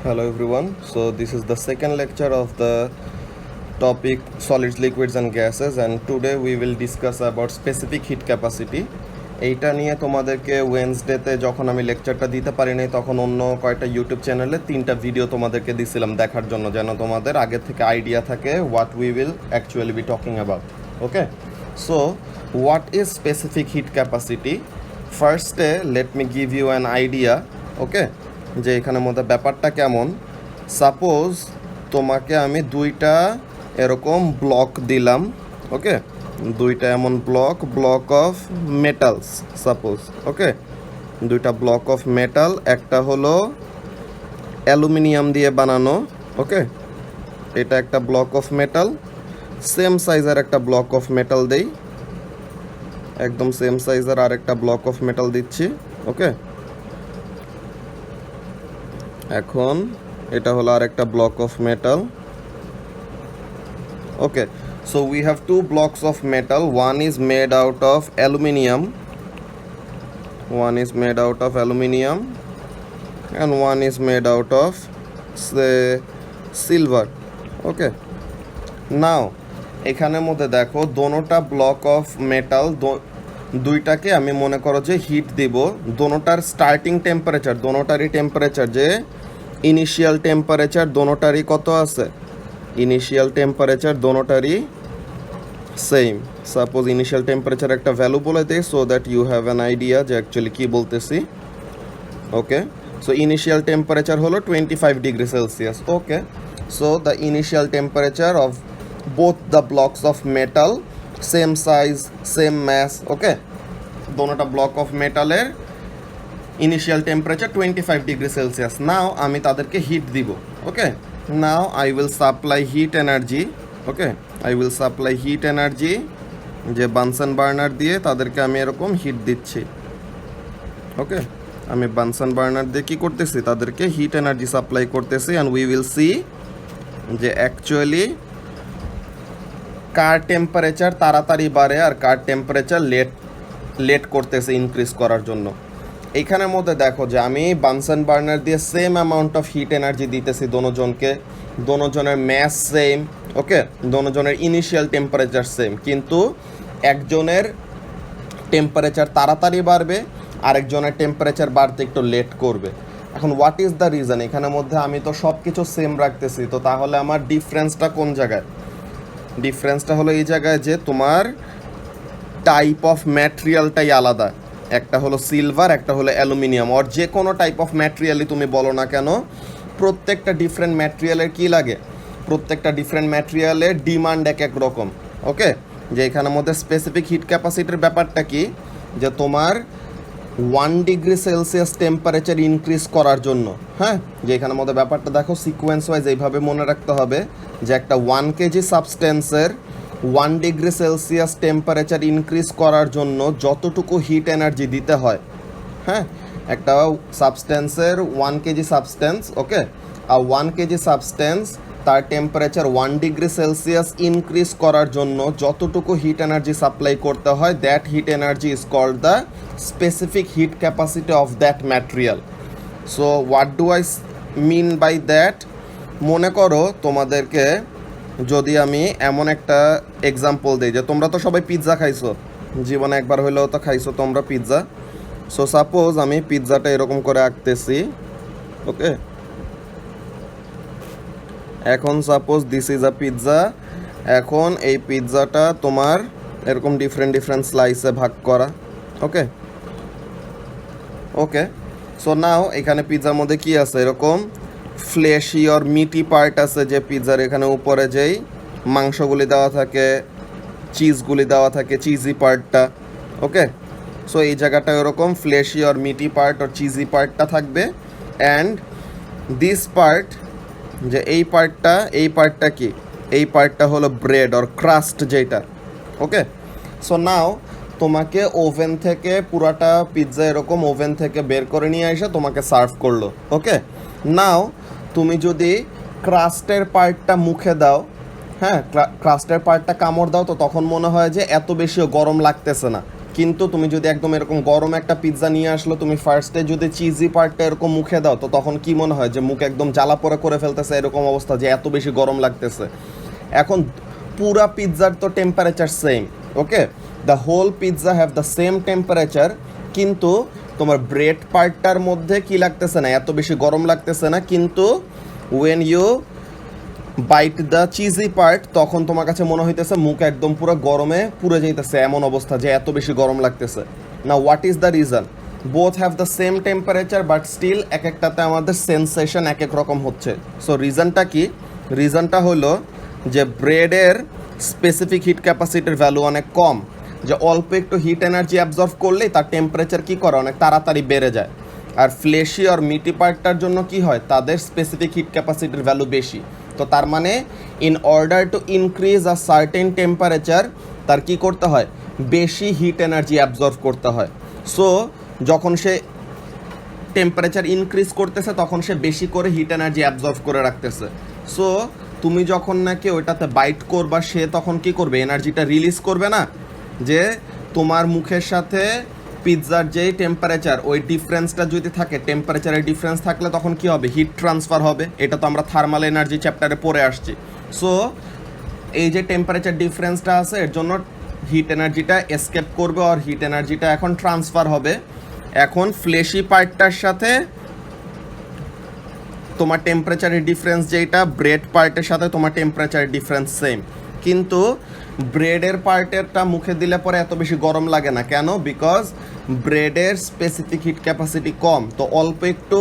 Hello everyone. So this is the second lecture of the topic solids, liquids and gases, and today we will discuss about specific heat capacity. এইটা নিয়ে তোমাদেরকে ওয়েনসডেতে যখন আমি লেকচারটা দিতে পারিনি তখন অন্য কয়েকটা ইউটিউব চ্যানেলে 3টা ভিডিও তোমাদেরকে দিছিলাম দেখার জন্য যেন তোমাদের আগে থেকে আইডিয়া থাকে what we will actually be talking about. Okay, so what is specific heat capacity? ফার্স্টে let me give you an idea. Okay, যে এখানের মধ্যে ব্যাপারটা কেমন। সাপোজ তোমাকে আমি দুইটা এরকম ব্লক দিলাম। ওকে, দুইটা এমন ব্লক অফ মেটালস সাপোজ। ওকে, দুইটা ব্লক অফ মেটাল, একটা হলো অ্যালুমিনিয়াম দিয়ে বানানো। ওকে, এটা একটা ব্লক অফ মেটাল, সেম সাইজের একটা ব্লক অফ মেটাল দেই, একদম সেম সাইজের আর একটা ব্লক অফ মেটাল দিচ্ছি। ওকে, এখন এটা হলো আর একটা block of metal. Okay, so we have two blocks of metal. One is made out of aluminium, and one is made out of say silver. Okay, now এখানের মধ্যে দেখো দোনোটা ব্লক অফ মেটাল, দুইটাকে আমি মনে করো যে হিট দিব। দোনোটার স্টার্টিং টেম্পারেচার, দোনোটারই টেম্পারেচার যে ইনিশিয়াল টেম্পারেচার দোনোটারই কত আছে? ইনিশিয়াল টেম্পারেচার দোনোটারই সেম। সাপোজ ইনিশিয়াল টেম্পারেচার একটা ভ্যালু বলে দেই so that you have an idea যে অ্যাকচুয়ালি কী বলতেছি। ওকে, সো ইনিশিয়াল টেম্পারেচার হলো 25 degree Celsius. Okay, so the initial temperature of both the blocks of metal, same size same mass. Okay, দোনোটা block of মেটালের initial temperature 25 degree Celsius. নাও আমি তাদেরকে heat দিব। Okay, now I will supply heat energy. Okay, I will supply heat energy, যে Bunsen burner দিয়ে তাদেরকে আমি এরকম হিট দিচ্ছি। ওকে, আমি বানসন বার্নার দিয়ে কী করতেছি? তাদেরকে হিট এনার্জি সাপ্লাই করতেছি। অ্যান্ড উই উইল সি যে অ্যাকচুয়ালি কার টেম্পারেচার তাড়াতাড়ি বাড়ে আর কার টেম্পারেচার লেট করতেছে ইনক্রিজ করার জন্য। এইখানের মধ্যে দেখো যে আমি বানসন বার্নার দিয়ে same amount of heat energy দিতেছি দোনোজনকে, দোনোজনের ম্যাস সেম। ওকে, দোনোজনের ইনিশিয়াল টেম্পারেচার সেম, কিন্তু একজনের টেম্পারেচার তাড়াতাড়ি বাড়বে আরেকজনের টেম্পারেচার বাড়তে একটু লেট করবে। এখন হোয়াট ইজ দ্য রিজন? এখানের মধ্যে আমি তো সব কিছু সেম রাখতেছি, তো তাহলে আমার ডিফারেন্সটা কোন জায়গায়? ডিফারেন্সটা হলো এই জায়গায় যে তোমার টাইপ অফ ম্যাটেরিয়ালটাই আলাদা। একটা হলো সিলভার, একটা হলো অ্যালুমিনিয়াম, আর যে কোনো টাইপ অফ ম্যাটেরিয়ালই তুমি বলো না কেন, প্রত্যেকটা ডিফারেন্ট ম্যাটেরিয়ালের কী লাগে? প্রত্যেকটা ডিফারেন্ট ম্যাটেরিয়ালের ডিমান্ড এক এক রকম। ওকে, যে এখানের মধ্যে স্পেসিফিক হিট ক্যাপাসিটির ব্যাপারটা কি? যে তোমার 1 ডিগ্রি সেলসিয়াস টেম্পারেচার ইনক্রিজ করার জন্য, হ্যাঁ, যে এখানের মধ্যে ব্যাপারটা দেখো সিকোয়েন্স ওয়াইজ এইভাবে মনে রাখতে হবে যে একটা 1 কেজি সাবস্টেন্সের 1 ডিগ্রি সেলসিয়াস টেম্পারেচার ইনক্রিজ করার জন্য যতটুকু হিট এনার্জি দিতে হয়, হ্যাঁ, একটা সাবস্টেন্সের 1 কেজি সাবস্টেন্স। ওকে, আর 1 কেজি সাবস্টেন্স তার টেম্পারেচার 1 ডিগ্রি সেলসিয়াস ইনক্রিজ করার জন্য যতটুকু হিট এনার্জি সাপ্লাই করতে হয়, that heat energy is called the specific heat capacity of that material. So what do I mean by that? মনে করো তোমাদেরকে যদি আমি এমন একটা এক্সাম্পল দিই যে তোমরা তো সবাই পিৎজা খাইছো, জীবনে একবার হইলেও তো খাইছো তোমরা পিৎজা। সো সাপোজ আমি পিৎজাটা এরকম করে আঁকতেছি। ওকে, এখন suppose this is a pizza. এখন এই পিৎজাটা তোমার এরকম ডিফারেন্ট স্লাইসে ভাগ করা। ওকে, ওকে, সো নাও এখানে পিৎজার মধ্যে কি আছে? এরকম ফ্লেশি অর মিটি পার্ট আছে, যে পিৎজার এখানে উপরে যেই মাংসগুলি দেওয়া থাকে, চিজগুলি দেওয়া থাকে, চিজি পার্টটা। ওকে, সো এই জায়গাটা এরকম ফ্লেশি অর মিটি পার্ট অর চিজি পার্টটা থাকবে। অ্যান্ড দিস পার্ট, যে এই পার্টটা কি? এই পার্টটা হলো ব্রেড অর ক্রাস্ট যেটা। ওকে, সো নাও তোমাকে ওভেন থেকে পুরাটা পিৎজা এরকম ওভেন থেকে বের করে নিয়ে এসে তোমাকে সার্ভ করলো। ওকে, নাও তুমি যদি ক্রাস্টের পার্টটা মুখে দাও, হ্যাঁ, ক্রাস্টের পার্টটা কামড় দাও, তো তখন মনে হয় যে এত বেশিও গরম লাগতেছে না। কিন্তু তুমি যদি একদম এরকম গরম একটা পিৎজা নিয়ে আসলো, তুমি ফার্স্টে যদি চিজি পার্টটা এরকম মুখে দাও, তো তখন কি মনে হয় যে মুখ একদম জ্বালা পোড়া করে ফেলতেছে, এরকম অবস্থা যে এত বেশি গরম লাগতেছে। এখন পুরা পিৎজার তো temperature same, okay, the whole pizza have the same temperature, কিন্তু তোমার ব্রেড পার্টটার মধ্যে কি লাগতেছে না, এত বেশি গরম লাগতেছে না, কিন্তু when you bite the cheesy part তখন তোমার কাছে মনে হইতেছে মুখ একদম পুরো গরমে পুড়ে যাইতেছে, এমন অবস্থা যে এত বেশি গরম লাগতেছে। না, what is the reason? Both have the same temperature but still এক একটাতে আমাদের সেন্সেশন এক এক রকম হচ্ছে। সো রিজনটা কি? রিজনটা হলো যে ব্রেডের স্পেসিফিক হিট ক্যাপাসিটির ভ্যালু অনেক কম, যে অল্প একটু হিট এনার্জি অ্যাবজর্ভ করলেই তার টেম্পারেচার কী করে অনেক তাড়াতাড়ি বেড়ে যায়। আর ফ্লেশি আর মিটি পার্টটার জন্য কি হয়, তাদের স্পেসিফিক হিট ক্যাপাসিটির ভ্যালু বেশি। তো তার মানে in order to increase a certain temperature, তার কি করতে হয়, বেশি হিট এনার্জি অ্যাবজর্ভ করতে হয়। সো যখন সে টেম্পারেচার ইনক্রিজ করতেছে তখন সে বেশি করে হিট এনার্জি অ্যাবজর্ভ করে রাখতেছে। সো তুমি যখন নাকি ওইটাতে বাইট করবা, সে তখন কি করবে, এনার্জিটা রিলিজ করবে না, যে তোমার মুখের সাথে পিৎজার যেই টেম্পারেচার ওই ডিফারেন্সটা যদি থাকে, টেম্পারেচারের ডিফারেন্স থাকলে তখন কি হবে, হিট ট্রান্সফার হবে। এটা তো আমরা থার্মাল এনার্জি চ্যাপ্টারে পড়ে আসছি। সো এই যে টেম্পারেচার ডিফারেন্সটা আছে, এর জন্য হিট এনার্জিটা এসকেপ করবে আর হিট এনার্জিটা এখন ট্রান্সফার হবে। এখন ফ্লেশি পার্টটার সাথে তোমার টেম্পারেচারের ডিফারেন্স যেটা, ব্রেড পার্টের সাথে তোমার টেম্পারেচারের ডিফারেন্স সেম, কিন্তু ব্রেডের পার্টেরটা মুখে দিলে পরে এত বেশি গরম লাগে না। কেন? বিকজ ব্রেডের স্পেসিফিক হিট ক্যাপাসিটি কম, তো অল্প একটু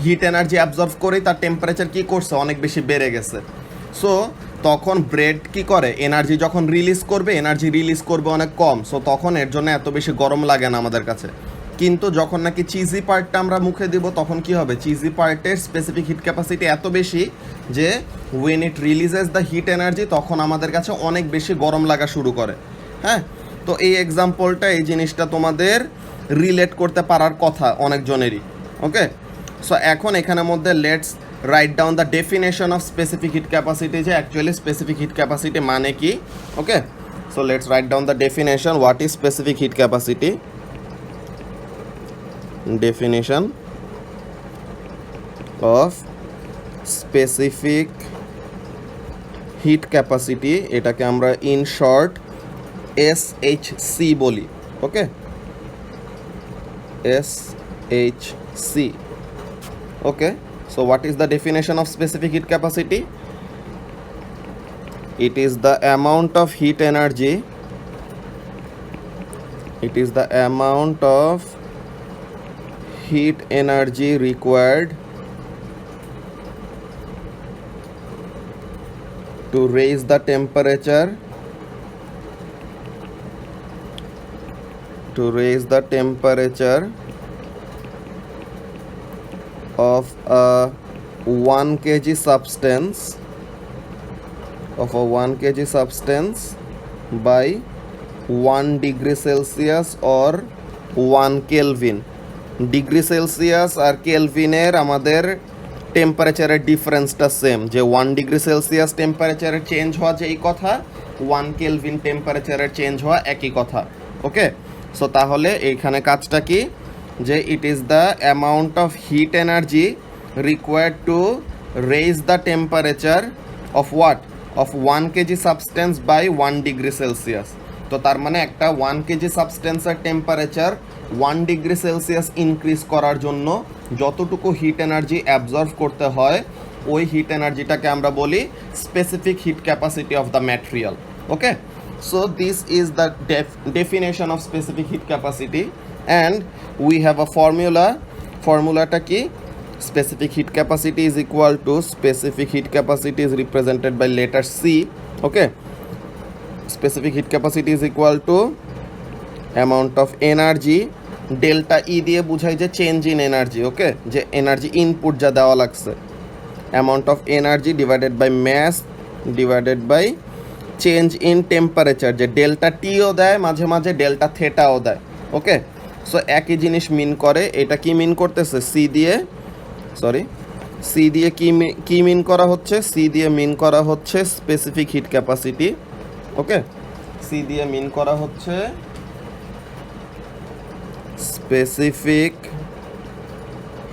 হিট এনার্জি অ্যাবজর্ভ করেই তার টেম্পারেচার কী করছে, অনেক বেশি বেড়ে গেছে। সো তখন ব্রেড কি করে, এনার্জি যখন রিলিজ করবে, এনার্জি রিলিজ করবে অনেক কম, সো তখন এর জন্য এত বেশি গরম লাগে না আমাদের কাছে। কিন্তু যখন নাকি চিজি পার্টটা আমরা মুখে দিব, তখন কি হবে, চিজি পার্টের স্পেসিফিক হিট ক্যাপাসিটি এত বেশি যে when it releases the heat energy, তখন আমাদের কাছে অনেক বেশি গরম লাগা শুরু করে। হ্যাঁ, তো এই এক্সাম্পলটা, এই জিনিসটা তোমাদের রিলেট করতে পারার কথা অনেকজনেরই। ওকে, সো এখন এখানের মধ্যে let's write down the definition of specific heat capacity, যে অ্যাকচুয়ালি স্পেসিফিক হিট ক্যাপাসিটি মানে কি। Okay, so let's write down the definition. What is specific heat capacity? Definition of specific heat capacity, এটাকে আমরা in short SHC বলি। ওকে, SHC। Okay, so what is the definition of specific heat capacity? It is the amount of heat energy, it is the amount of heat energy required to raise the temperature of a 1 kg substance by 1 degree Celsius or 1 Kelvin। Degree Celsius আর কেলভিনের আমাদের টেম্পারেচারের ডিফারেন্সটা same, যে 1 degree Celsius টেম্পারেচারের change হওয়া যেই কথা, 1 kelvin টেম্পারেচারের change হওয়া একই কথা। ওকে, সো তাহলে এইখানে কাজটা কি, যে it is the amount of heat energy required to raise the temperature of what, of 1 kg substance by 1 degree Celsius. তো তার মানে একটা 1 কেজি সাবস্টেন্সের টেম্পারেচার 1 ডিগ্রি সেলসিয়াস ইনক্রিজ করার জন্য যতটুকু হিট এনার্জি অ্যাবজর্ভ করতে হয়, ওই হিট এনার্জিটাকে আমরা বলি specific heat capacity of the material. Okay, so this is the definition of specific heat capacity and we have আ ফর্মুলাটা কি, specific heat capacity is equal to, specific heat capacity is represented by letter C. Okay, specific heat capacity is equal to amount of energy, delta E দিয়ে বুঝাই যে change in energy. ওকে, যে energy input যা দেওয়া লাগছে, amount of energy divided by mass divided by change in temperature, যে delta টিও দেয় মাঝে মাঝে, ডেল্টা থেটাও দেয়। ওকে, সো একই জিনিস মিন করে। এটা কি মিন করতেছে, সি দিয়ে কি মিন করা হচ্ছে, সি দিয়ে মিন করা হচ্ছে specific heat capacity. Okay, C দিয়ে মিন করা হচ্ছে specific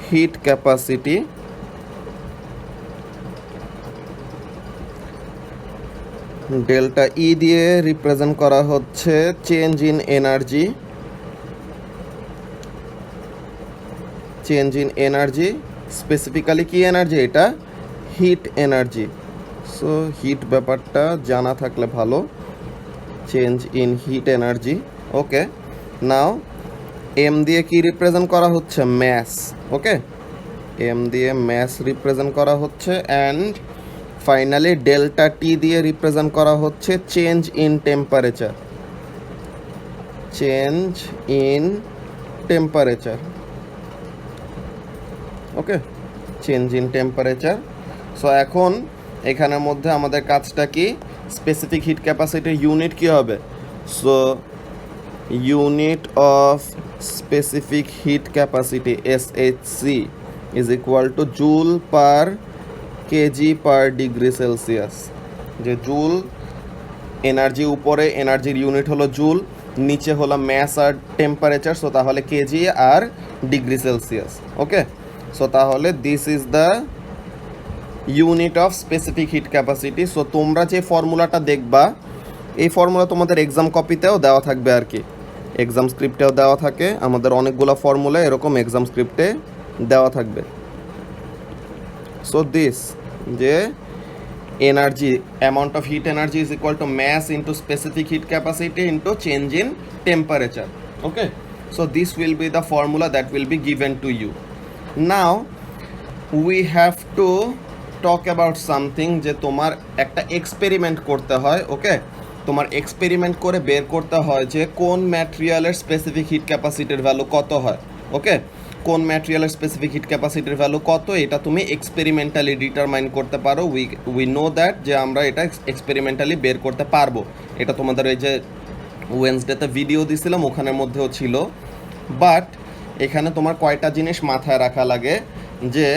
heat capacity delta E দিয়ে রিপ্রেজেন্ট করা হচ্ছে change in energy, change in energy, specifically কি এনার্জি, এটা হিট এনার্জি। সো হিট ব্যাপারটা জানা থাকলে ভালো, change in heat energy. Okay, now M দিয়ে কি রিপ্রেজেন্ট করা হচ্ছে, ম্যাস। ওকে, এম দিয়ে ম্যাস রিপ্রেজেন্ট করা হচ্ছে, অ্যান্ড ফাইনালি ডেল্টা টি দিয়ে রিপ্রেজেন্ট করা হচ্ছে change in temperature, change in temperature. Okay, change in temperature. So এখন এখানের মধ্যে আমাদের কাজটা কি, স্পেসিফিক হিট ক্যাপাসিটির ইউনিট কি হবে, so unit of specific heat capacity SHC is equal to joule per kg per degree Celsius. যে জুল এনার্জি, উপরে এনার্জির ইউনিট হলো জুল, নিচে হলো ম্যাস আর টেম্পারেচার, সো তাহলে কেজি আর ডিগ্রি সেলসিয়াস। ওকে, সো তাহলে this is the unit of specific heat capacity. So তোমরা যে ফর্মুলাটা দেখবা, এই ফর্মুলা তোমাদের এক্সাম কপিতেও দেওয়া থাকবে আর কি, এক্সাম স্ক্রিপ্টেও দেওয়া থাকে, আমাদের অনেকগুলো ফর্মুলা এরকম এক্সাম স্ক্রিপ্টে দেওয়া থাকবে। সো দিস যে energy, amount of heat energy is equal to mass into specific heat capacity into change in temperature. Okay, so this will be the formula that will be given to you. Now we have to talk about something, যে তোমার একটা experiment করতে হয়। ওকে, তোমার experiment করে বের করতে হয় যে কোন ম্যাটেরিয়ালের স্পেসিফিক হিট ক্যাপাসিটির ভ্যালু কত হয়। ওকে, কোন ম্যাটেরিয়ালের স্পেসিফিক হিট ক্যাপাসিটির ভ্যালু কত, এটা তুমি এক্সপেরিমেন্টালি ডিটারমাইন করতে পারো। উই নো দ্যাট, যে আমরা এটা এক্সপেরিমেন্টালি বের করতে পারবো। এটা তোমাদের ওই যে ওয়েডনেসডেতে ভিডিও দিছিলাম ওখানের মধ্যেও ছিল। বাট এখানে তোমার কয়টা জিনিস মাথায় রাখা লাগে, যে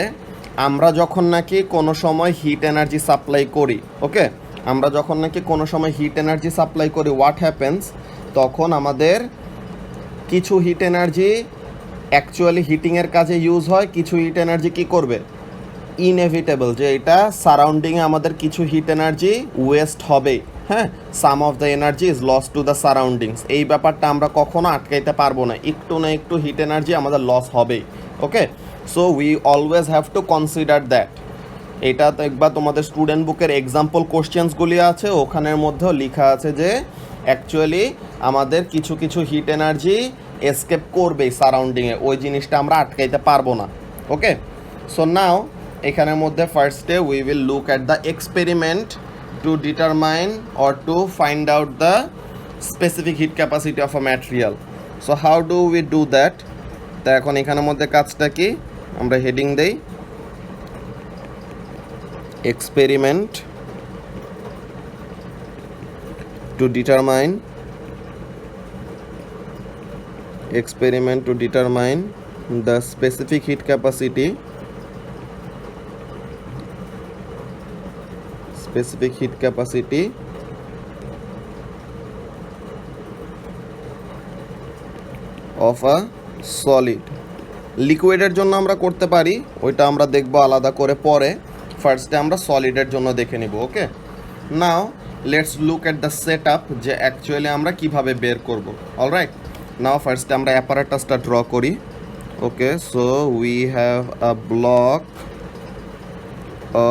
আমরা যখন নাকি কোনো সময় হিট এনার্জি সাপ্লাই করি, ওকে, আমরা যখন নাকি কোনো সময় হিট এনার্জি সাপ্লাই করি, হোয়াট হ্যাপেন্স, তখন আমাদের কিছু হিট এনার্জি অ্যাকচুয়ালি হিটিংয়ের কাজে ইউজ হয়, কিছু হিট এনার্জি কি করবে, ইনএভিটেবল, যে এটা সারাউন্ডিংয়ে আমাদের কিছু হিট এনার্জি ওয়েস্ট হবেই। হ্যাঁ, some of the energy is loss to the surroundings, এই ব্যাপারটা আমরা কখনো আটকাইতে পারবো না, একটু না একটু হিট এনার্জি আমাদের লস হবেই। Okay, so we always have to consider that. এটা একবার তোমাদের স্টুডেন্ট বুকের এক্সাম্পল কোশ্চেন্সগুলি আছে, ওখানের মধ্যেও লেখা আছে যে অ্যাকচুয়ালি আমাদের কিছু কিছু হিট এনার্জি এসকেপ করবেই সারাউন্ডিংয়ে, ওই জিনিসটা আমরা আটকাইতে পারবো না। ওকে, সো নাও এখানের মধ্যে ফার্স্টে we will look at the experiment to determine or to find out the specific heat capacity of a material. So how do we do that? তা এখন এখানের মধ্যে কাজটা কি, আমরা হেডিং দেই experiment to determine the specific heat capacity of a solid। লিকুইডের জন্য আমরা করতে পারি, ওইটা আমরা দেখব আলাদা করে পরে। ফার্স্টে আমরা সলিডের জন্য দেখে নিব। Okay, now let's look at the set up, যে অ্যাকচুয়ালি আমরা কিভাবে বের করব। অলরাইট, নাও ফার্স্টে আমরা অ্যাপারেটাসটা ড্র করি। Okay, so we have a block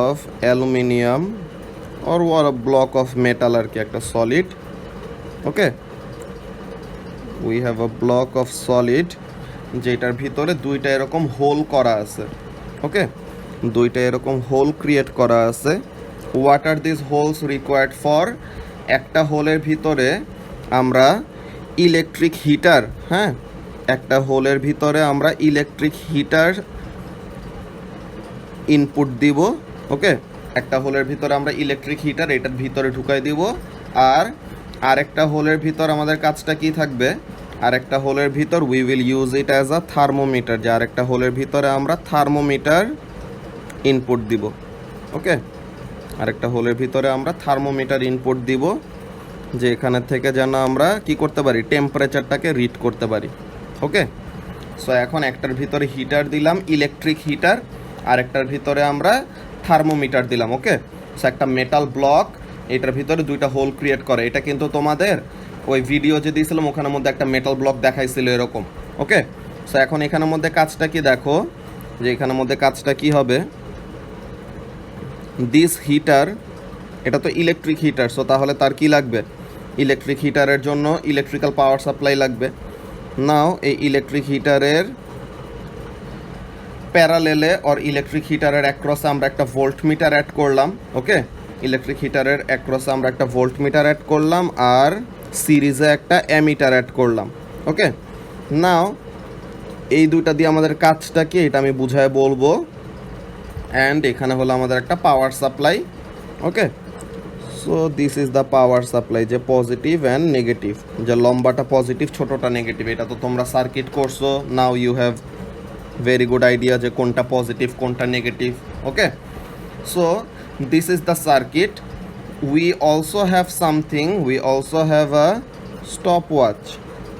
of aluminium or block of metal আর কি, একটা সলিড। Okay, we have a block of solid, যেটার ভিতরে দুইটা এরকম হোল করা আছে। ওকে, দুইটা এরকম হোল ক্রিয়েট করা আছে। What are this holes required for? একটা হোলের ভিতরে আমরা ইলেকট্রিক হিটার, হ্যাঁ, একটা হোলের ভিতরে আমরা ইলেকট্রিক হিটার ইনপুট দিব। ওকে, একটা হোলের ভিতরে আমরা ইলেকট্রিক হিটার এটার ভিতরে ঢুকাই দিব। আর আরেকটা হোলের ভিতর আমাদের কাজটা কি থাকবে, আরেকটা হোলের ভিতর we will use it as a thermometer, যে আরেকটা হোলের ভিতরে আমরা থার্মোমিটার ইনপুট দিব। ওকে, আরেকটা হোলের ভিতরে আমরা থার্মোমিটার ইনপুট দিব, যে এখানে থেকে যেন আমরা কি করতে পারি, টেম্পারেচারটাকে রিড করতে পারি। ওকে, সো এখন একটার ভিতরে হিটার দিলাম, ইলেকট্রিক হিটার, আর একটার ভিতরে আমরা থার্মোমিটার দিলাম। ওকে, সো একটা মেটাল ব্লক এটার ভিতরে দুইটা হোল ক্রিয়েট করে। এটা কিন্তু তোমাদের ওই ভিডিও যে দিয়েছিলাম ওখানের মধ্যে একটা মেটাল ব্লক দেখাইছিল এরকম। ওকে, সো এখন এখানের মধ্যে কাজটা কি দেখো, যে এখানের মধ্যে কাজটা কি হবে, দিস হিটার, এটা তো ইলেকট্রিক হিটার, সো তাহলে তার কি লাগবে, ইলেকট্রিক হিটারের জন্য ইলেকট্রিক্যাল পাওয়ার সাপ্লাই লাগবে। নাও এই ইলেকট্রিক হিটারের প্যারালেলে অর ইলেকট্রিক হিটারের অ্যাক্রসে আমরা একটা ভোল্ট মিটার অ্যাড করলাম। ওকে, ইলেকট্রিক হিটারের অ্যাক্রসে আমরা একটা ভোল্ট মিটার অ্যাড করলাম আর সিরিজে একটা অ্যামিটার অ্যাড করলাম। ওকে, নাও এই দুইটা দিয়ে আমাদের কাজটা কি এটা আমি বুঝায় বলবো। অ্যান্ড এখানে হলো আমাদের একটা power supply. Okay, so this is the power supply, যে পজিটিভ অ্যান্ড নেগেটিভ, যে লম্বাটা পজিটিভ ছোটোটা নেগেটিভ, এটা তো তোমরা সার্কিট করছো। Now you have very good idea যে কোনটা পজিটিভ কোনটা negative. Okay, so this is the circuit. We also have something, we also have a stop watch.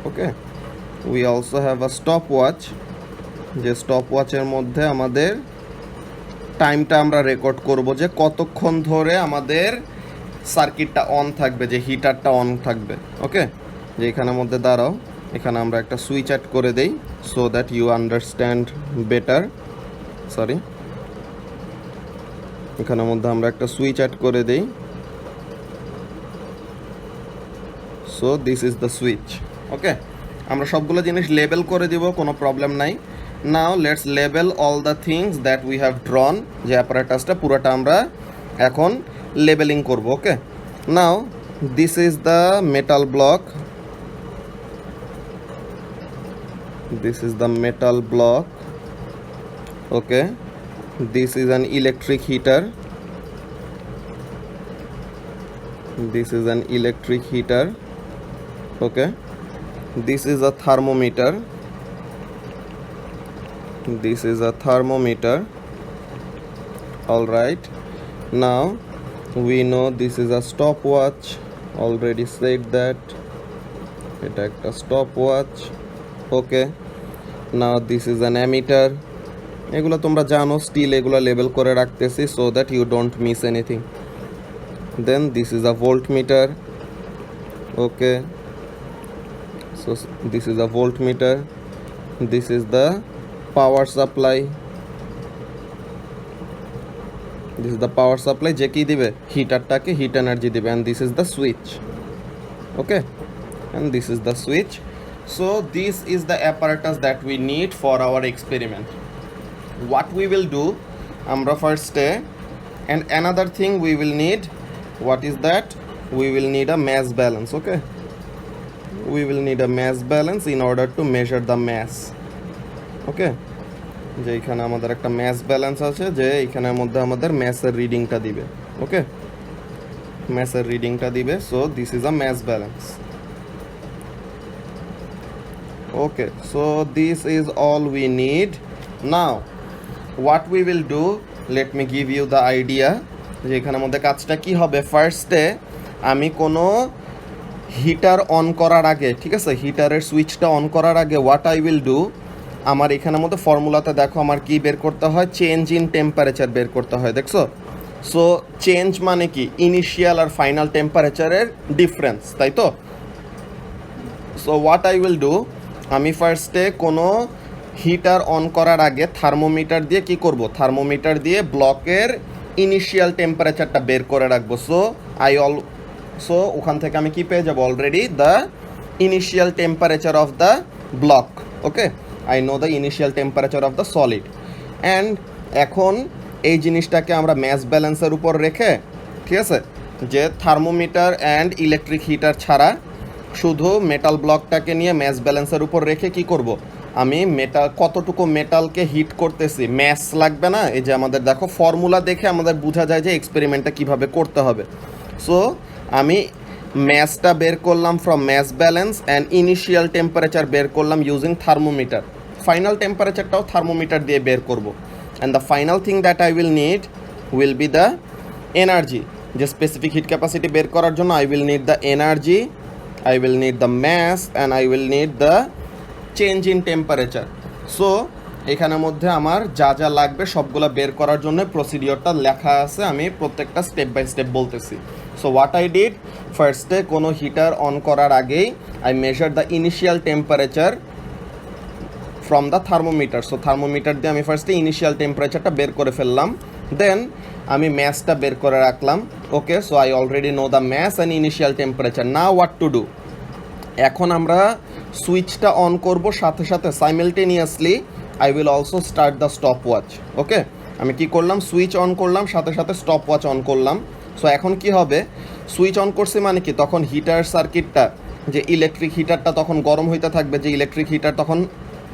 Okay, we also have a stopwatch, যে স্টপ ওয়াচের মধ্যে আমাদের টাইমটা আমরা রেকর্ড করব যে কতক্ষণ ধরে আমাদের সার্কিটটা অন থাকবে, যে হিটারটা অন থাকবে। ওকে, যে এখানের মধ্যে দাঁড়াও, এখানে আমরা একটা সুইচ অ্যাড করে দেই so that you understand better. Sorry, এখানের মধ্যে আমরা একটা সুইচ অ্যাড করে দেই। So this is the switch. Okay, আমরা সবগুলো জিনিস লেবেল করে দিব, কোনো প্রবলেম নাই। Now let's label all the things that we have drawn, যে অ্যাপারেটাসটা পুরোটা আমরা এখন লেবেলিং করব। Okay, now this is the metal block, this is the metal block. Okay, this is an electric heater, this is an electric heater. Okay, this is a thermometer, this is a thermometer. All right, now we know this is a stopwatch, already said that এটা একটা stopwatch. Okay, now this is an ammeter, এগুলো তোমরা জানো, still এগুলো label করে রাখতেছি so that you don't miss anything. Then this is a voltmeter. Okay, so this is a voltmeter, this is the power supply, this is the power supply, যে কি দিবে, হিটারটাকে heat energy দিবে। And this is the switch. Okay, and this is the switch. So this is the apparatus that we need for our experiment. What we will do, আমরা ফার্স্টে, and another thing we will need, what is that, we will need a mass balance. Okay, we will need a mass balance in order to measure the mass. Okay, যে এখানে আমাদের একটা mass balance আছে, যে এখানের মধ্যে আমাদের massের রিডিংটা দিবে। ওকে, massের রিডিংটা দিবে, so this is a mass balance. Okay, so this is all we need. Now what we will do, let me give you the idea যে এখানের মধ্যে কাজটা কি হবে। ফার্স্টে আমি কোনো হিটার অন করার আগে, ঠিক আছে, হিটারের সুইচটা অন করার আগে হোয়াট আই উইল ডু, আমার এখানের মধ্যে ফর্মুলাতে দেখো আমার কি বের করতে হয়, চেঞ্জ ইন টেম্পারেচার বের করতে হয়, দেখছো। সো চেঞ্জ মানে কি, ইনিশিয়াল আর ফাইনাল টেম্পারেচারের ডিফারেন্স, তাই তো। So what I will do, আমি ফার্স্টে কোনো হিটার অন করার আগে থার্মোমিটার দিয়ে কি করব, থার্মোমিটার দিয়ে ব্লকের ইনিশিয়াল টেম্পারেচারটা বের করে রাখবো। সো ওখান থেকে আমি কি পেয়ে যাব, already the initial temperature of the block. Okay, I know the initial temperature of the solid. And এখন এই জিনিসটাকে আমরা ম্যাস ব্যালেন্সের উপর রেখে, ঠিক আছে, যে থার্মোমিটার অ্যান্ড ইলেকট্রিক হিটার ছাড়া শুধু মেটাল ব্লকটাকে নিয়ে ম্যাস ব্যালেন্সের উপর রেখে কি করব, আমি মেটাল কতটুকু মেটালকে হিট করতেছি, ম্যাস লাগবে না। এই যে আমাদের দেখো ফর্মুলা দেখে আমাদের বোঝা যায় যে এক্সপেরিমেন্টটা কিভাবে করতে হবে। সো আমি ম্যাসটা বের করলাম from mass balance and initial temperature বের করলাম ইউজিং থার্মোমিটার, ফাইনাল টেম্পারেচারটাও থার্মোমিটার দিয়ে বের করব। And the final thing that I will need will be the energy, যে স্পেসিফিক হিট ক্যাপাসিটি বের করার জন্য I will need the energy, I will need the mass, and I will need the change in temperature. So এখানের মধ্যে আমার যা যা লাগবে সবগুলো বের করার জন্য প্রসিডিওরটা লেখা আছে, আমি প্রত্যেকটা স্টেপ বাই স্টেপ বলতেছি। সো হোয়াট আই ডিড, ফার্স্টে কোনো হিটার অন করার আগেই I measure the initial temperature from the thermometer. So thermometer দিয়ে আমি ফার্স্টে ইনিশিয়াল টেম্পারেচারটা বের করে ফেললাম, দেন আমি ম্যাসটা বের করে রাখলাম। Okay, so I already know the mass and initial temperature. Now what to do, এখন আমরা সুইচটা অন করব, সাথে সাথে simultaneously I will also start the stop watch. Okay, আমি কি করলাম, সুইচ অন করলাম, সাথে সাথে স্টপ ওয়াচ অন করলাম। সো এখন কি হবে, সুইচ অন করছি মানে কি, তখন হিটার সার্কিটটা, যে ইলেকট্রিক হিটারটা তখন গরম হইতে থাকবে, যে ইলেকট্রিক হিটার তখন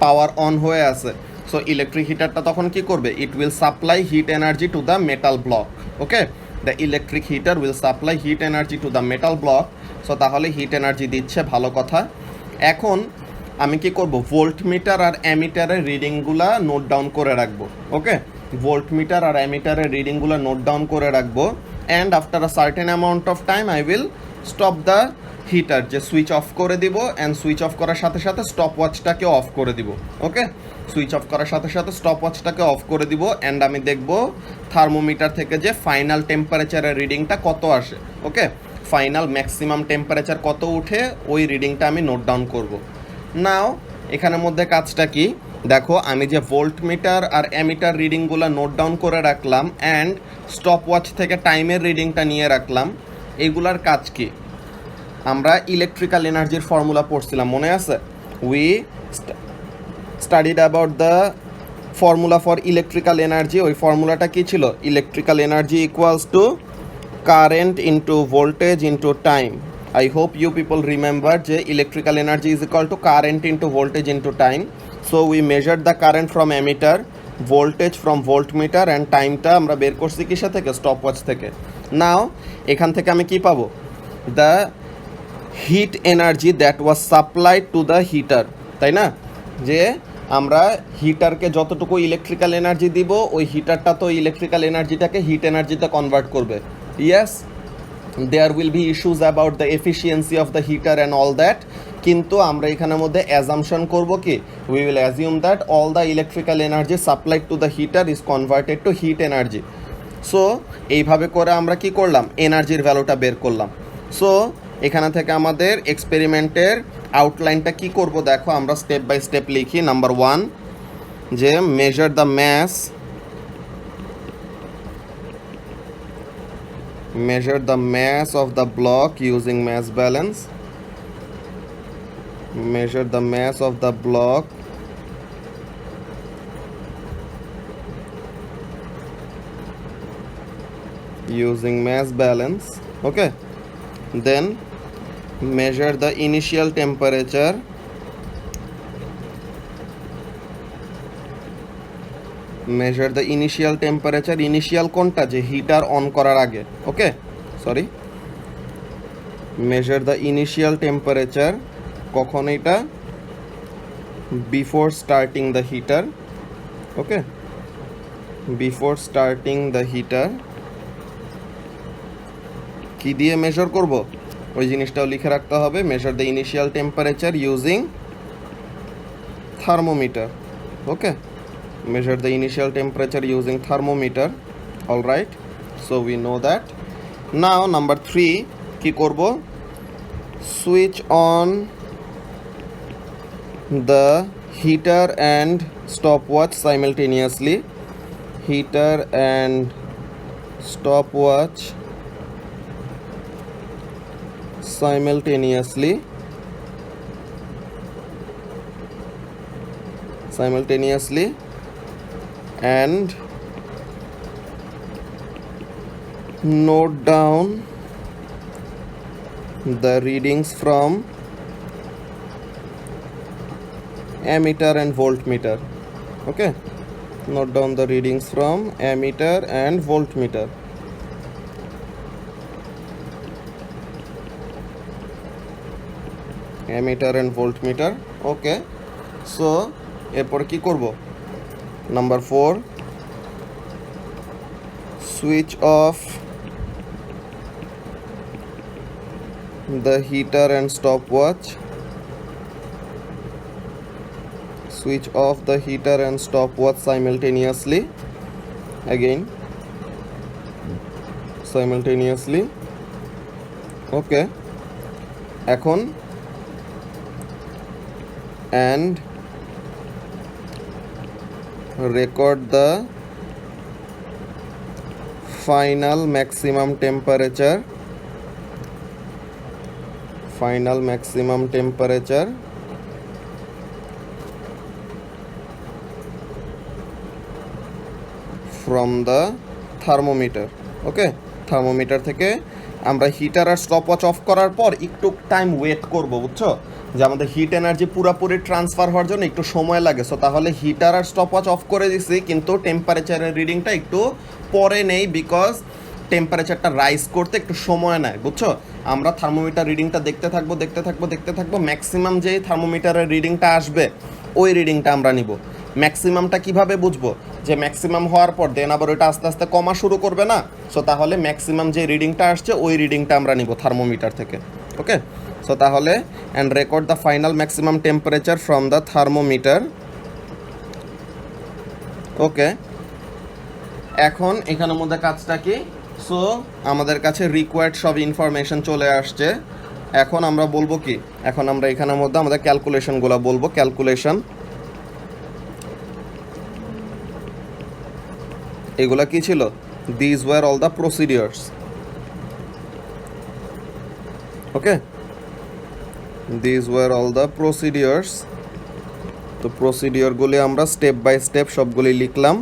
পাওয়ার অন হয়ে আছে। সো ইলেকট্রিক হিটারটা তখন কি করবে, it will supply heat energy to the metal block. Okay, the electric heater will supply heat energy to the metal block. So তাহলে হিট এনার্জি দিচ্ছে, ভালো কথা। এখন আমি কি করব, ভোল্টমিটার আর অ্যামিটারের রিডিংগুলা নোট ডাউন করে রাখবো। ওকে, ভোল্টমিটার আর অ্যামিটারের রিডিংগুলো নোট ডাউন করে রাখবো, and after a certain amount of time I will stop the heater, যে সুইচ অফ করে দিব, অ্যান্ড সুইচ অফ করার সাথে সাথে স্টপ ওয়াচটাকে অফ করে দিব। ওকে, সুইচ অফ করার সাথে সাথে স্টপ ওয়াচটাকে অফ করে দিব, অ্যান্ড আমি দেখব থার্মোমিটার থেকে যে ফাইনাল টেম্পারেচারের রিডিংটা কত আসে। ওকে, ফাইনাল ম্যাক্সিমাম টেম্পারেচার কত উঠে, ওই রিডিংটা আমি নোট ডাউন করব। নাও এখানের মধ্যে কাজটা কি দেখো, আমি যে ভোল্টমিটার আর অ্যামিটার রিডিংগুলো নোট ডাউন করে রাখলাম, অ্যান্ড স্টপ ওয়াচ থেকে টাইমের রিডিংটা নিয়ে রাখলাম, এইগুলার কাজ কি, আমরা ইলেকট্রিক্যাল এনার্জির ফর্মুলা পড়ছিলাম, মনে আছে? We studied about the formula for electrical energy. ওই ফর্মুলাটা কী ছিল, electrical energy equals to current into voltage into time. I hope you people remember যে electrical energy is equal to current into voltage into time. So we measured the current from ammeter, voltage from voltmeter, and টাইমটা আমরা বের করছি কিসা থেকে, stopwatch থেকে। নাও এখান থেকে আমি কি পাবো, the heat energy that was supplied to the heater, তাই না? যে আমরা হিটারকে যতটুকু ইলেকট্রিক্যাল এনার্জি দিব, ওই হিটারটা তো ইলেকট্রিক্যাল এনার্জিটাকে হিট এনার্জিতে কনভার্ট করবে। Yes, there will be issues about the efficiency of the heater and all that, কিন্তু আমরা এখানের মধ্যে অ্যাজাম্পশন করব কি, we will assume that all the electrical energy supplied to the heater is converted to heat energy. So এইভাবে করে আমরা কি করলাম, এনার্জির ভ্যালুটা বের করলাম। সো এখানে থেকে আমাদের এক্সপেরিমেন্টের আউটলাইনটা কি করব দেখো, আমরা স্টেপ বাই স্টেপ লিখি। নাম্বার 1, যে measure the mass, measure the mass of the block using mass balance, measure the mass of the block using mass balance. Okay, then measure the initial temperature, measure the initial temperature, initial কোনটা, যে heater on করার আগে। ওকে, sorry, measure the initial temperature, কখন এটা, before starting the heater. Okay, before starting the heater কি দিয়ে measure করব, ওই জিনিসটাও লিখে রাখতে হবে। measure the initial temperature using thermometer. Okay, measure the initial temperature using thermometer. All right, so we know that. Now number 3 কি করব, switch on the heater and stopwatch simultaneously, heater and stopwatch simultaneously, and note down the readings from ammeter and voltmeter. Okay, note down the readings from ammeter and voltmeter. Ammeter and voltmeter. Okay, so এরপর কি করব, number 4, switch off the heater and stopwatch, switch off the heater and stopwatch simultaneously. Again, simultaneously. Okay, এখন and record the final maximum temperature from the thermometer. Okay, thermometer থেকে আমরা heater R stopwatch of করার পর একটু time wait করব, বুঝছো, যে আমাদের হিট এনার্জি পুরোপুরি ট্রান্সফার হওয়ার জন্য একটু সময় লাগে। সো তাহলে হিটার আর স্টপওয়াচ অফ করে দিছি, কিন্তু টেম্পারেচারের রিডিংটা একটু পরে নেই, বিকজ টেম্পারেচারটা রাইজ করতে একটু সময় নেয়, বুঝছো। আমরা থার্মোমিটার রিডিংটা দেখতে থাকবো, ম্যাক্সিমাম যেই থার্মোমিটারের রিডিংটা আসবে ওই রিডিংটা আমরা নিব। ম্যাক্সিমামটা কিভাবে বুঝবো, যে ম্যাক্সিমাম হওয়ার পর দেন আবার ওইটা আস্তে আস্তে কমা শুরু করবে না। সো তাহলে ম্যাক্সিমাম যে রিডিংটা আসছে ওই রিডিংটা আমরা নিব থার্মোমিটার থেকে। ওকে, সো তাহলে and record the final maximum temperature from the thermometer. Okay, এখন এখানের মধ্যে কাজটা কি, সো আমাদের কাছে রিকোয়ার্ড সব ইনফরমেশন চলে আসছে। এখন আমরা বলবো কি, এখন আমরা এখানের মধ্যে আমাদের ক্যালকুলেশনগুলো বলবো। ক্যালকুলেশন, এগুলা কি ছিল, this were all the procedures. Okay, this were all the procedures. তো প্রসিডিওরগুলি আমরা স্টেপ বাই স্টেপ সবগুলি লিখলাম।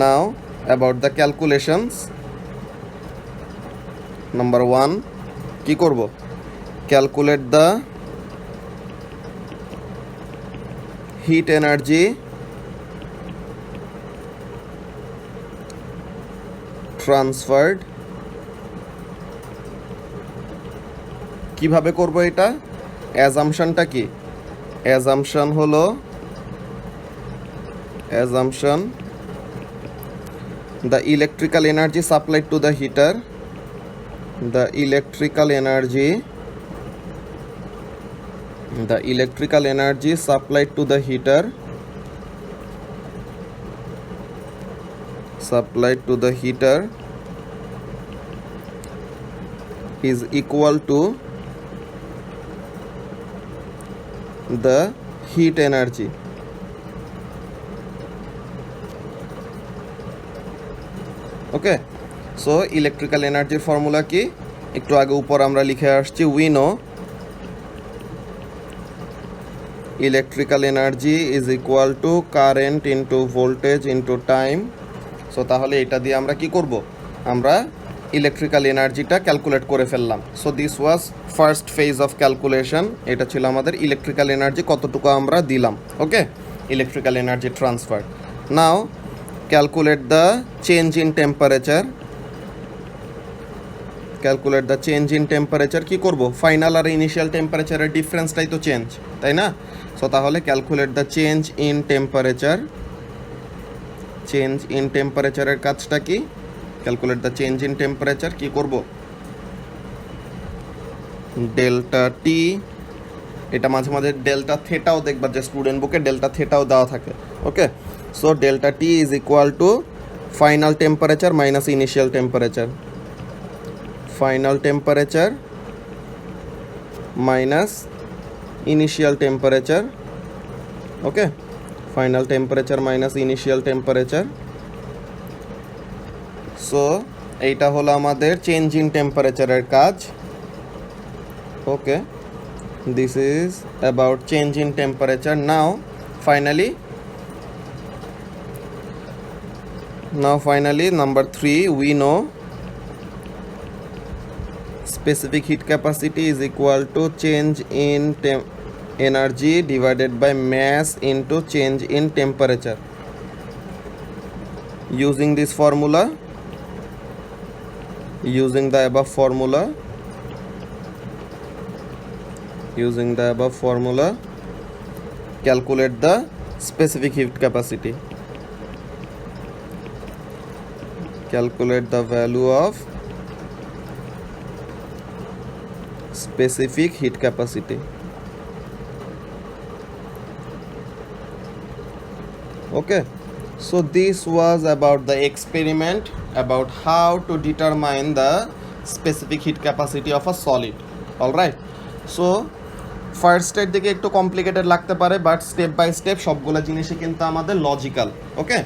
Now about the calculations. Number 1 কি করব, calculate the heat energy transferred. কিভাবে করব এটা, অ্যাজাম্পশনটা কি, অ্যাজাম্পশন হলো the electrical energy supplied to the heater, the electrical energy supplied to the heater is equal to the heat energy. Okay, so electrical এনার্জির formula কি, একটু আগে উপর আমরা লিখে আসছি, we know electrical energy is equal two current into voltage into time. So তাহলে এটা দিয়ে আমরা কি করব, আমরা ইলেকট্রিক্যাল এনার্জিটা ক্যালকুলেট করে ফেললাম। So this was first phase of calculation. এটা ছিল আমাদের ইলেকট্রিক্যাল এনার্জি কতটুকু আমরা দিলাম। Okay, electrical energy transfer. Now calculate the change in temperature. Calculate the change in temperature কি করব, ফাইনাল আর ইনিশিয়াল টেম্পারেচারের ডিফারেন্সটাই তো চেঞ্জ, তাই না। সো তাহলে calculate the change in temperature. Change in টেম্পারেচারের কাজটা কি, calculate the change in temperature কি করব, ডেল্টা টি, এটা মাঝে মাঝে ডেল্টা থেটাও দেখবা যে স্টুডেন্ট বুকে ডেল্টা থেটাও দেওয়া থাকে। Okay, so delta T is equal to final temperature minus initial temperature, final temperature minus initial temperature. Okay, final temperature minus initial temperature. So এইটা হলো আমাদের চেঞ্জ ইন টেম্পারেচারের কাজ। ওকে, this is about change in temperature. Now finally number 3, we know specific heat capacity is equal to change in energy divided by mass into change in temperature. Using this formula, using the above formula, calculate the specific heat capacity. Calculate the value of specific heat capacity. Okay, so this was about the experiment about how to determine the specific heat capacity of a solid. All right, so ফার্স্টের দিকে একটু complicated লাগতে পারে, but step by step সবগুলো জিনিসই কিন্তু আমাদের logical. ওকে,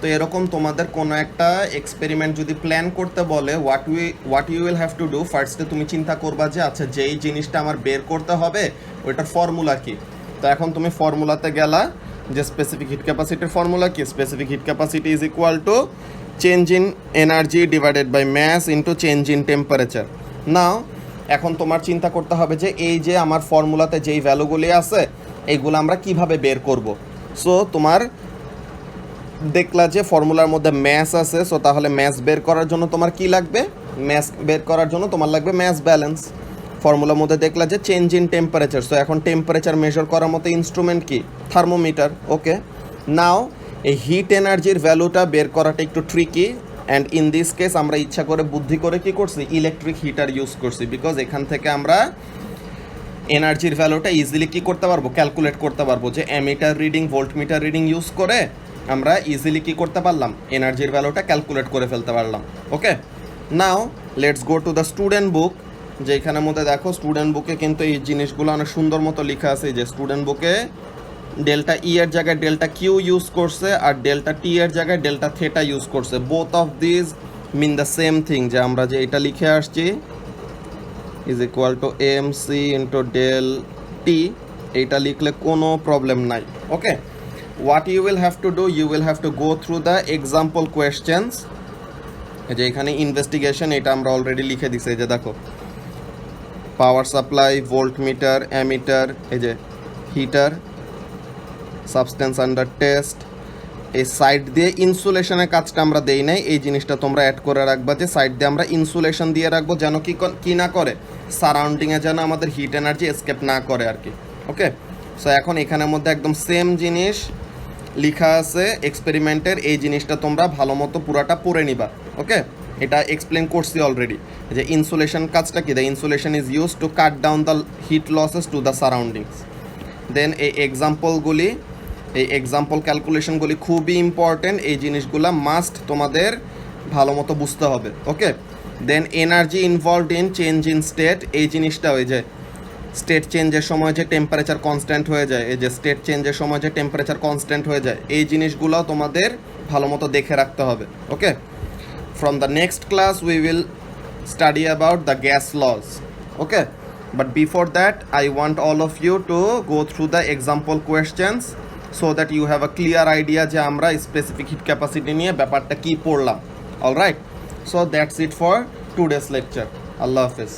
তো এরকম তোমাদের কোনো একটা এক্সপেরিমেন্ট যদি প্ল্যান করতে বলে, what you will have to do, ফার্স্টে তুমি চিন্তা করবা যে আচ্ছা যেই জিনিসটা আমার বের করতে হবে ওইটার ফর্মুলা কি। তো এখন তুমি ফর্মুলাতে গেলা যে স্পেসিফিক হিট ক্যাপাসিটির ফর্মুলা কি, specific heat capacity is equal to change in energy divided by mass into change in temperature. Now এখন তোমার চিন্তা করতে হবে যে এই যে আমার ফর্মুলাতে যেই ভ্যালুগুলি আছে এইগুলো আমরা কিভাবে বের করব। সো তোমার দেখলা যে ফর্মুলার মধ্যে ম্যাস আছে, সো তাহলে ম্যাস বের করার জন্য তোমার কি লাগবে, ম্যাস বের করার জন্য তোমার লাগবে ম্যাস ব্যালেন্স। ফর্মুলার মধ্যে দেখলা যে চেঞ্জ ইন টেম্পারেচার, সো এখন টেম্পারেচার মেজার করার মতো ইনস্ট্রুমেন্ট কি, থার্মোমিটার। ওকে, নাও এই হিট এনার্জির ভ্যালুটা বের করাটা একটু tricky, and in this case আমরা ইচ্ছা করে বুদ্ধি করে কি করছি, ইলেকট্রিক হিটার ইউজ করছি, বিকজ এখান থেকে আমরা এনার্জির ভ্যালুটা ইজিলি কি করতে পারবো, ক্যালকুলেট করতে পারবো। যে ammeter reading voltmeter reading use করে আমরা ইজিলি কি করতে পারলাম, এনার্জির ভ্যালুটা ক্যালকুলেট করে ফেলতে পারলাম। Okay, now let's go to the student book. যে এখানের মধ্যে দেখো স্টুডেন্ট বুকে কিন্তু এই জিনিসগুলো অনেক সুন্দর মতো লেখা আছে। যে স্টুডেন্ট বুকে ডেল্টা ই এর জায়গায় ডেল্টা কিউ ইউজ করছে, আর ডেল্টা টি এর জায়গায় ডেল্টা থেটা ইউজ করছে। Both of this mean the same thing, যে আমরা যে এটা লিখে আসছি is equal to M C into del T, এইটা লিখলে কোনো প্রবলেম নাই। Okay, what you will have to do, you will have to go through the example questions. যে এখানে ইনভেস্টিগেশন এটা আমরা অলরেডি লিখে দিছি। এই যে দেখো পাওয়ার সাপ্লাই, ভোল্টমিটার, অ্যামিটার, এই যে হিটার, সাবস্টেন্স আন্ডার টেস্ট। এই সাইড দিয়ে ইনসুলেশনের কাজটা আমরা দেই নাই, এই জিনিসটা তোমরা অ্যাড করে রাখবা যে সাইড দিয়ে আমরা ইনসুলেশন দিয়ে রাখবো, যেন কি না করে, সারাউন্ডিংয়ে যেন আমাদের হিট এনার্জি এসকেপ না করে আর কি। ওকে, সো এখন এখানের মধ্যে একদম সেম জিনিস লেখা আছে এক্সপেরিমেন্টের, এই জিনিসটা তোমরা ভালো মতো পুরাটা পড়ে নিবা। ওকে, এটা এক্সপ্লেন করছি অলরেডি যে ইনসুলেশন কাজটা কি, the insulation is use to cut down the heat losses to the surroundings. Then এই এক্সাম্পলগুলি, এই এক্সাম্পল ক্যালকুলেশনগুলি খুবই ইম্পর্টেন্ট, এই জিনিসগুলো মাস্ট তোমাদের ভালো মতো বুঝতে হবে। Okay, then energy involved in change in state, এই জিনিসটা ওই যে স্টেট চেঞ্জের সময় যে টেম্পারেচার কনস্ট্যান্ট হয়ে যায়, এই যে স্টেট চেঞ্জের সময় যে টেম্পারেচার কনস্ট্যান্ট হয়ে যায়, এই জিনিসগুলো তোমাদের ভালো মতো দেখে রাখতে হবে। Okay, from the next class we will study about the gas loss. Okay, but before that I want all of you to go through the example questions so that you have a clear idea যে আমরা specific heat capacity নিয়ে ব্যাপারটা কি পড়লাম। Alright, so that's it for today's lecture. আল্লাহ হাফেজ।